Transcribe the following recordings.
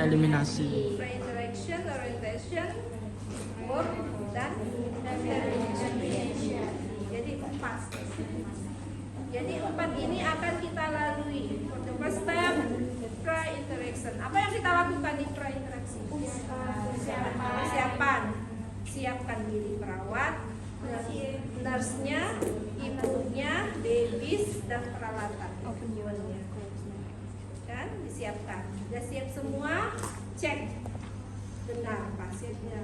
eliminasi. Pre-interaction, orientation, work, dan jadi 4. Jadi 4 ini akan kita lalui. For the first step, pre-interaction. Apa yang kita lakukan di pre-interaction? Persiapan. Siapkan diri perawat, nurse-nya, ibunya, babies, dan peralatan. Kan disiapkan. Sudah siap semua? Cek benar pasiennya.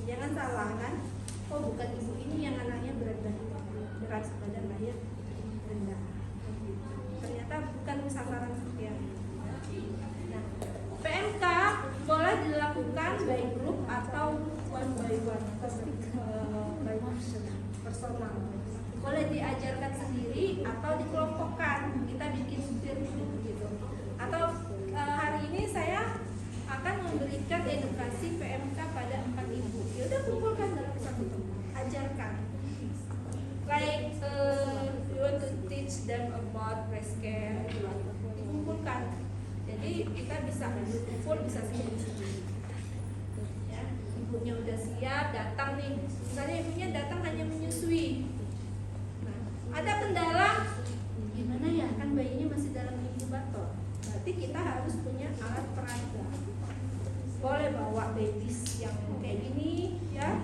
Jangan salah kan? Oh, bukan ibu ini yang anaknya berat badan lahir rendah. Ternyata bukan sasaran sekian. Nah, PMK boleh dilakukan by group atau one by one by personal. Boleh diajarkan sendiri atau dikelompokkan. Kita bikin peer group gitu. Atau hari ini saya akan memberikan edukasi PMK pada 4 ibu. Ya udah kumpulkan dalam satu tempat, ajarkan. Like you want to teach them about breast care, dikumpulkan. Jadi kita bisa kumpul, bisa sendiri-sendiri. Ya, ibunya udah siap, datang nih. Misalnya ibunya datang hanya menyusui. Nah, ada kendala, gimana ya? Kan bayinya masih dalam inkubator. Berarti kita harus punya alat peraga. Boleh bawa babies yang kayak gini, ya.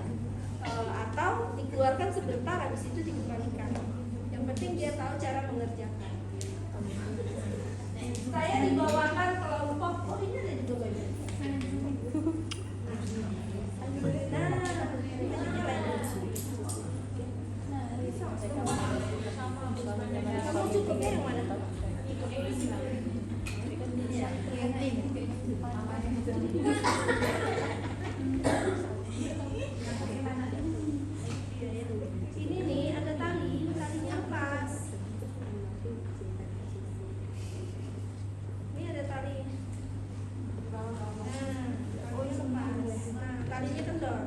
Atau dikeluarkan sebentar, habis itu dikembalikan. Yang penting dia tahu cara mengerjakan. Saya dibawakan kelompok. Oh, ini ada juga banyak. Kamu cukupnya yang mana? Ini nih ada talinya pas. Ini ada tali. Oh ini pas. Nah, talinya kendor.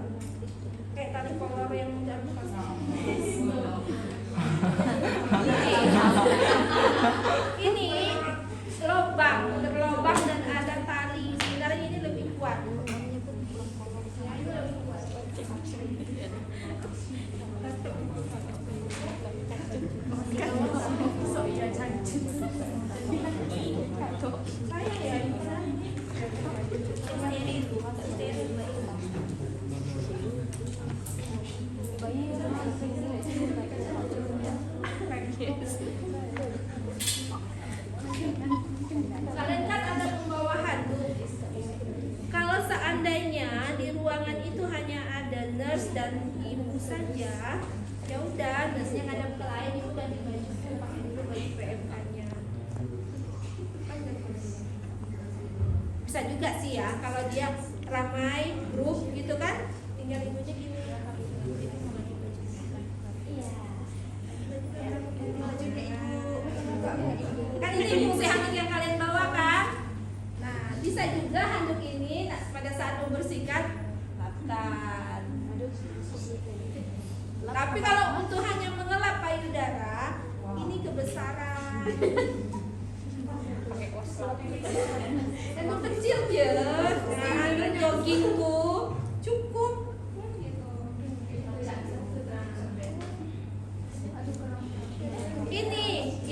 Kayak tali kolor yang udah pas. Ini berlobang dan ada tali. Sebenarnya ini lebih kuat. Kalian kan ada pembawa handuk. Kalau seandainya di ruangan itu hanya ada nurse dan ibu saja, ya udah, nurse-nya ngadap ke lain, ibu ganti baju, pakai dulu baju PMK-nya. Bisa juga sih ya, kalau dia ramai grup gitu kan, tinggal ibunya gini. Kan ini fungsi handuk yang kalian bawa kan? Nah, bisa juga handuk ini pada saat membersihkan lapkan. Tapi kalau untuk hanya mengelap payudara, ini kebesaran. Handuk kecil ya. Nah, handuk joggingku cukup.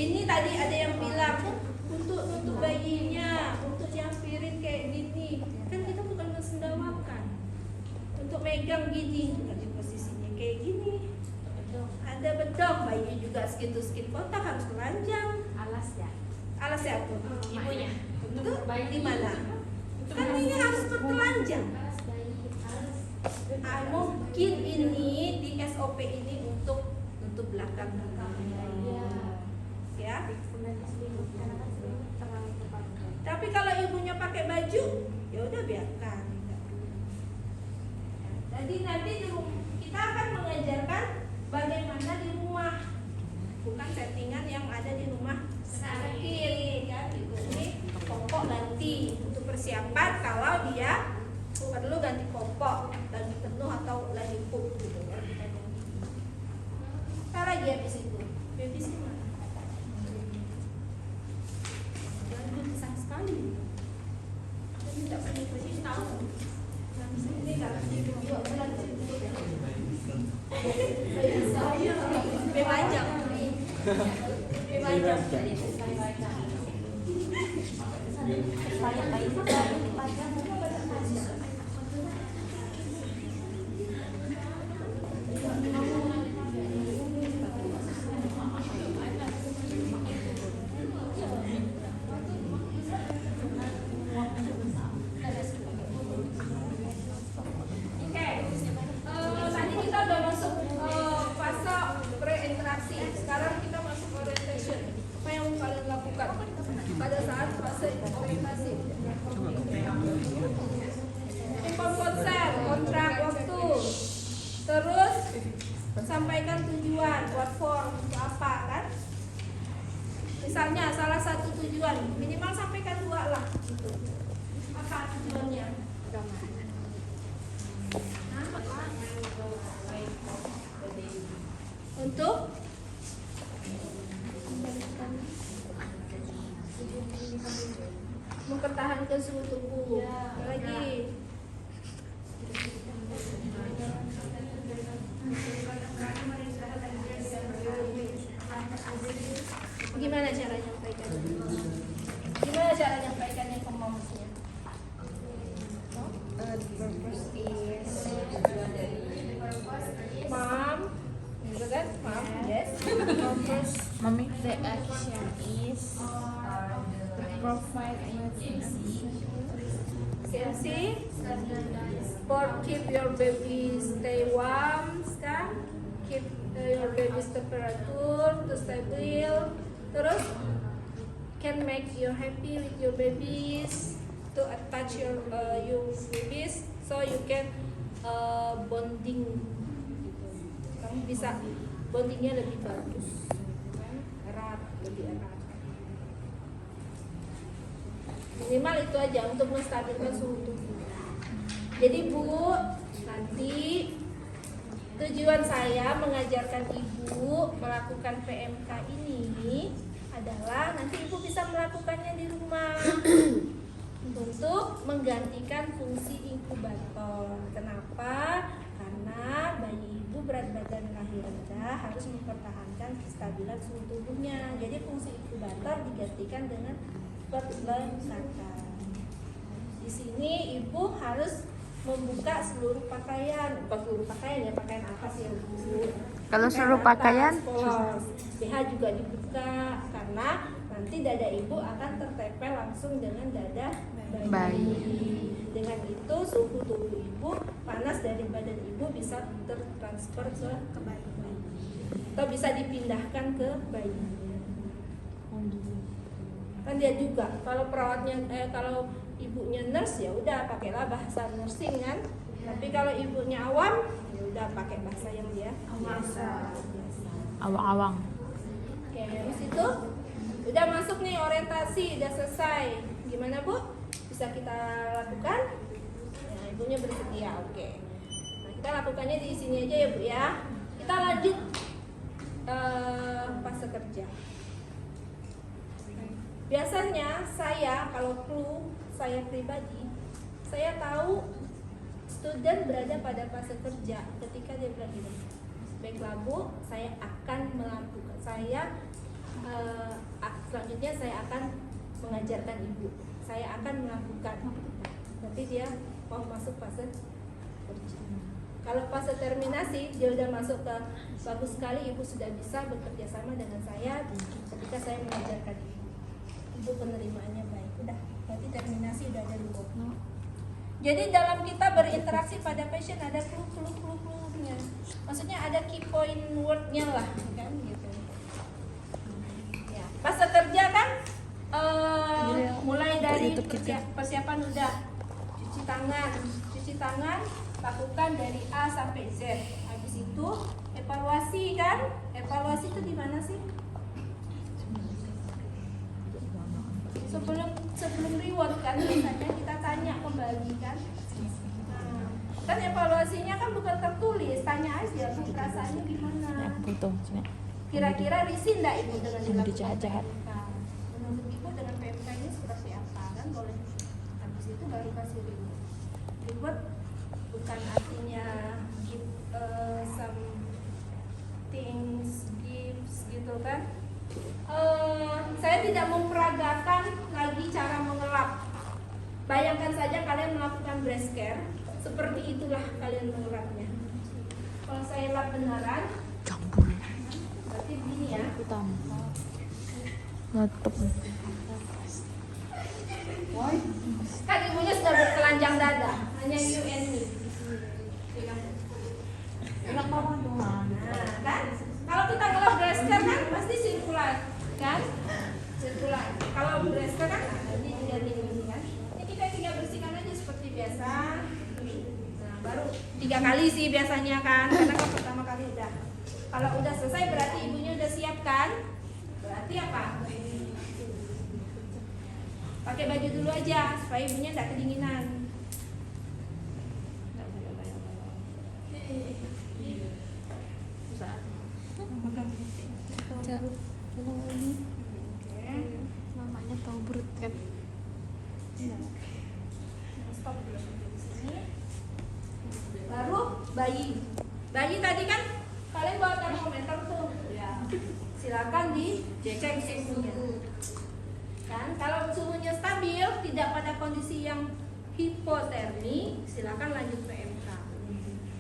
Ini tadi ada yang bilang untuk nutup bayinya, untuk nyampirin kayak gini. Kan kita bukan mensendawakan. Untuk megang gini, di posisinya kayak gini. Ada bedong, bayinya juga skin to skin kontak, harus telanjang. Alas ya? Alas ya tuh? Ibunya. Itu di mana? Kan ini harus bertelanjang. Mungkin ini di SOP ini untuk belakang. Ya. Tapi kalau ibunya pakai baju, ya udah biarkan. Jadi nanti kita akan mengajarkan bagaimana di rumah, bukan settingan yang ada di rumah sakit, ya. Ini popok ganti untuk persiapan kalau dia perlu ganti popok lagi penuh atau lagi pup gitu ya. Apa lagi habis itu? Habis itu sekali. Panjang. Panjang. Tadi kita udah masuk fase pre-interaksi. Sekarang kita masuk orientation. Apa yang kalian lakukan pada saat fase orientasi? Inform consent, kontrak waktu. Terus sampaikan tujuan, what for, untuk apa kan? Misalnya salah satu tujuan, minimal sampaikan 2 lah. Apa tujuannya? Untuk mempertahankan suhu tubuh. Lagi gimana cara nyampaikannya? Gimana cara nyampaikannya ke mamsnya? Mom, gitu kan? Mom, yes. Mami. The action is to provide CMC for keep your baby stay warm, kan? Keep your baby's temperature to stable. Terus can make you happy with your babies, to attach your babies so you can bonding. Kamu bisa bondingnya lebih bagus, kan? Erat, lebih erat. Minimal itu aja untuk menstabilkan suhu tubuh. Jadi Bu, nanti tujuan saya mengajarkan Ibu melakukan PMK ini adalah nanti Ibu bisa melakukannya di rumah untuk menggantikan fungsi inkubator. Kenapa? Karena bayi Ibu berat badan lahir rendah harus mempertahankan kestabilan suhu tubuhnya. Jadi fungsi inkubator digantikan dengan pelengkapan. Di sini Ibu harus membuka seluruh pakaian, bukan seluruh pakaian ya, pakaian apa sih ya Bu? Kalau seluruh pakaian, polos. BH juga dibuka karena nanti dada Ibu akan tertempel langsung dengan dada bayi. Dengan itu suhu tubuh Ibu, panas dari badan Ibu bisa tertransfer ke bayi atau bisa dipindahkan ke bayi. Kan dia juga kalau perawatnya kalau ibunya nurse ya udah pakailah bahasa nursing kan. Tapi kalau ibunya awam ya udah pakai bahasa yang dia biasa. awang-awang. Oke, habis itu udah masuk nih orientasi, udah selesai. Gimana Bu? Bisa kita lakukan? Nah, ibunya bersedia. Oke. Nah, kita lakukannya di sini aja ya Bu ya. Kita lanjut fase kerja. Biasanya saya kalau saya pribadi, saya tahu student berada pada fase kerja ketika dia bilang gini, baiklah Bu, saya akan melakukan, selanjutnya saya akan mengajarkan Ibu, saya akan melakukan. Nanti dia mau masuk fase kerja. Kalau fase terminasi, dia udah masuk ke bagus sekali, Ibu sudah bisa bekerja sama dengan saya ketika saya mengajarkan Ibu. Ibu penerimaannya baik, udah berarti terminasi udah ada dulu. Jadi dalam kita berinteraksi pada pasien ada clue-nya. Maksudnya ada key point word-nya lah, kan gitu. Ya, fase kerja kan mulai dari persiapan udah cuci tangan lakukan dari A sampai Z. Habis itu evaluasi kan? Evaluasi itu di mana sih? Sebelum reward kan biasanya kita tanya kembali kan. Nah, kan evaluasinya kan bukan tertulis, tanya aja Bu perasaannya gimana. Kira-kira risih enggak Ibu dengan dilakukan PMK? Menurut Ibu dengan PMK ini seperti apa kan, boleh. Habis itu baru kasih reward. Reward bukan artinya give some kan? Saya tidak memperagakan lagi cara mengelap. Bayangkan saja kalian melakukan breast care, seperti itulah kalian mengelapnya. Kalau saya lap beneran, Campur. berarti begini ya. Utama. Nutup. Kan ibunya sudah bertelanjang dada, hanya you and me. Enak banget tuh. Nah, kan? Kalau kita ngelap breast care kan pasti sirkular, kan? Sirkular. Kalau breast care kan ini tinggal gini kan. Ini kita tinggal bersihkan aja seperti biasa. Nah, baru 3 kali sih biasanya kan, karena kan pertama kali udah. Kalau udah selesai berarti ibunya udah siap kan? Berarti apa? Pakai baju dulu aja supaya ibunya tidak kedinginan. Namanya tahu berut kan. Stop dulu sampai di sini. Baru bayi. Bayi tadi kan kalian bawa termometer tuh. Ya. Silakan dicek suhunya. Kan kalau suhunya stabil, tidak pada kondisi yang hipotermi, silakan lanjut PMK.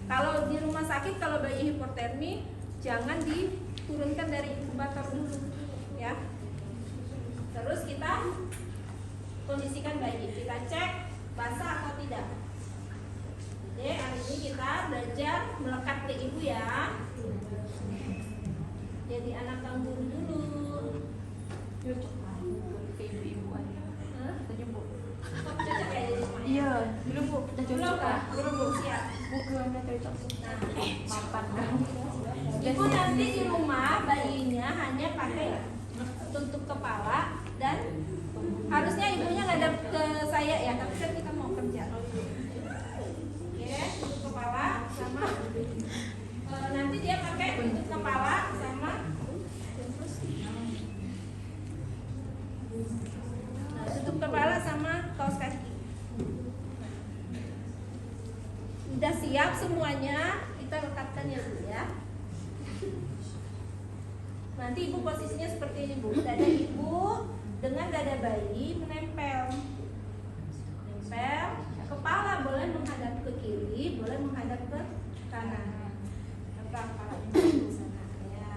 Kalau di rumah sakit kalau bayi hipotermi jangan diturunkan dari inkubator dulu, ya. Terus kita kondisikan bayi, kita cek basah atau tidak. Oke, hari ini kita belajar melekat ke ibu ya. Jadi anak kanguru dulu. Ke ibu-ibu aja. Hah? Tadi Bu. Oh, cocok ya jadi rumahnya? Iya, dulu Bu. Kita Belum cocok kah? lah. Belum siap. Bukannya cocok. Nah, Mapan. ibu nanti di rumah bayinya hanya pakai tutup kepala dan harusnya ibunya ngadap ke saya ya, tapi kan kita mau kerja. Oke, tutup kepala sama nanti dia pakai tutup kepala sama tutup kepala sama kaos kaki. Udah siap semuanya, kita lekatkan ya Bu ya. Nanti ibu posisinya seperti ini Bu, dada ibu dengan dada bayi menempel. Nempel, kepala boleh menghadap ke kiri, boleh menghadap ke kanan. Apa kepalanya di sana ya.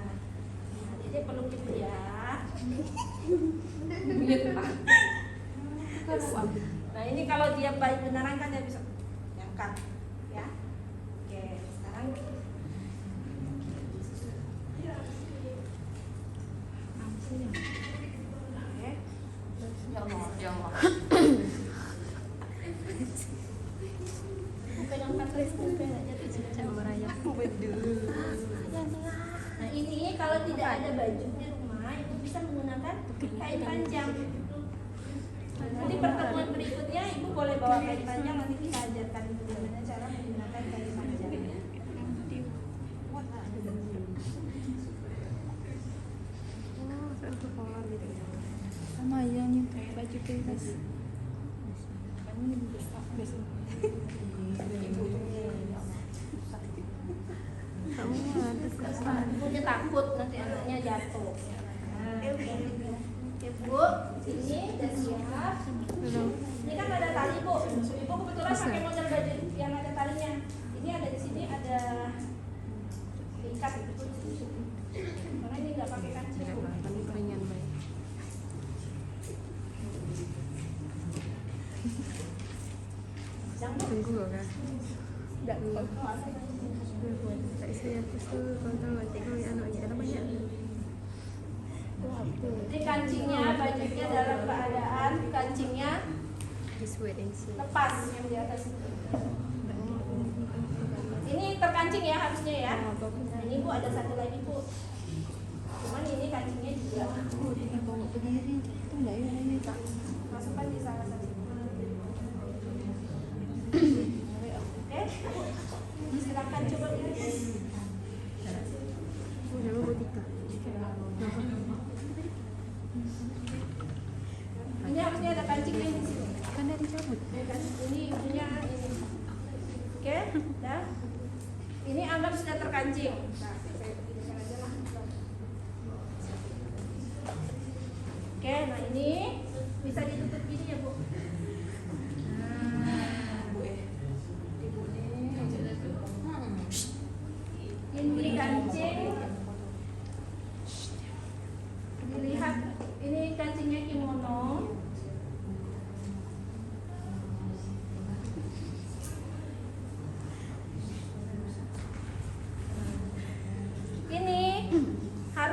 Nah, jadi peluk ibu ya. Nah ini kalau dia bayi beneran kan dia bisa ngangkat ya. Oke, sekarang Ya Allah, ya Allah. bukan angkat bukan aja tuh. Merayap. Nah ini kalau tidak ada baju di rumah, ibu bisa menggunakan kain panjang. Nanti pertemuan berikutnya ibu boleh bawa kain panjang, nanti kita ajarkan ibu bagaimana cara menggunakan kain panjang. Sama yang pakai baju bebas. Kamu lebih besar biasa. Ibunya takut nanti anaknya jatuh. Ibu, ini udah siap. Ini kan ada tali Bu. Ibu kebetulan pakai model baju yang ada talinya. Ini ada di sini ada diikat. Karena ini nggak pakai kancing. Ringan baik. Tunggu kan. Tidak tahu. Tak saya tuh kalau tengok anaknya ada banyak. Jadi kancingnya, bajunya dalam keadaan kancingnya Just wait and see. lepas yang di atas itu. Ini terkancing ya harusnya ya. Nah ini Bu ada satu lagi Bu. Cuman ini kancingnya juga. Bawa berdiri. Itu enggak ya ini tak. Masukkan di salah satu. Oke, silakan coba lihat. Udah mau butika. Ini harusnya ada kancingnya di sini. Kan dari dicabut. Ya kan? Ini ibunya ini. Oke, dah. Ini anggap sudah terkancing. Nah, saya beginikan aja lah.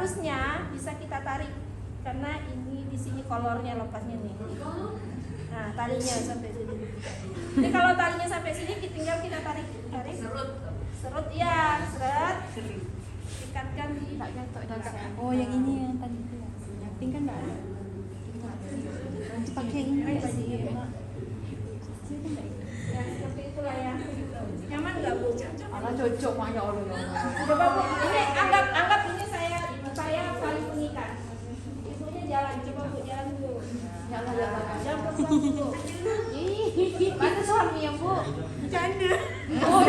Harusnya bisa kita tarik karena ini di sini kolornya lepasnya nih. Nah, talinya sampai sini. Jadi kalau talinya sampai sini, tinggal kita tarik. Serut ya, seret. Ikatkan di Oh yang ini yang tadi itu ya. Yang pink kan nggak ada. Nanti pakai yang ini ya sih. ya seperti itulah ya. Nyaman nggak Bu? Alah cocok banyak orang yang. Coba Bu, ini anggap ini saya paling mengikat. Ibunya jalan, coba Bu jalan dulu. Jalan. Jangan pelan dulu. Mana suami yang Bu? Canda. Oh,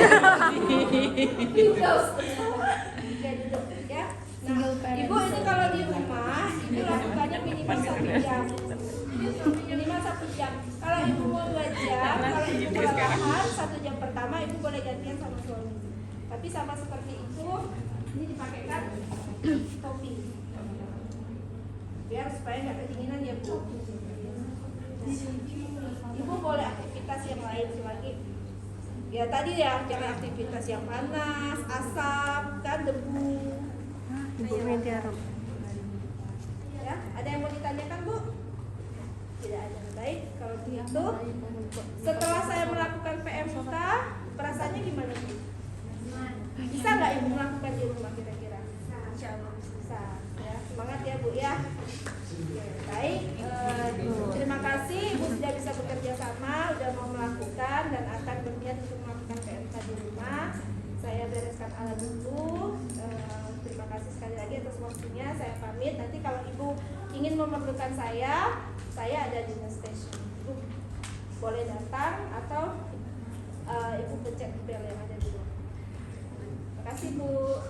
Oke, duduk ya. Single parent. Ibu ini kalau di rumah itu lakukannya minimal 1 jam. Minimal 1 jam. Kalau ibu mau 2 jam, kalau ibu kelelahan 1 jam pertama ibu boleh gantian sama suami. Tapi sama seperti itu, ini dipakaikan topi. Biar supaya nggak kedinginan ya Bu. Ibu boleh aktivitas yang lain lagi. Ya tadi ya, jangan aktivitas yang panas, asap, kan debu. Ibu Mediarum. Ya, ada yang mau ditanyakan Bu? Tidak ada. Baik, kalau begitu setelah saya melakukan PMK, perasaannya gimana Bu? Bisa nggak Ibu melakukan di rumah kira-kira? Insya Allah bisa. Ya, semangat ya Bu ya. Oke, baik, terima kasih Ibu sudah bisa bekerja sama, sudah mau melakukan dan akan berniat untuk melakukan PMK di rumah. Saya bereskan alat dulu. Terima kasih sekali lagi atas waktunya. Saya pamit. Nanti kalau Ibu ingin memerlukan saya ada di station. Ibu boleh datang atau Ibu pencet bel yang ada di luar. Terima kasih Bu.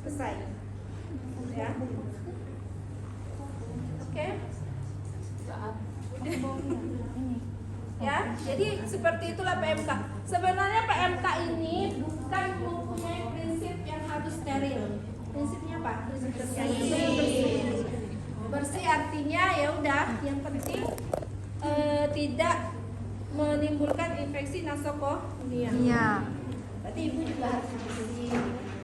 Selesai. Ya. Oke. Ya, jadi seperti itulah PMK. Sebenarnya PMK ini bukan mempunyai prinsip yang harus steril. Prinsipnya apa? Prinsip bersih. Bersih artinya ya udah, yang penting tidak menimbulkan infeksi nasokoria. Iya. Berarti ibu juga harus bersih.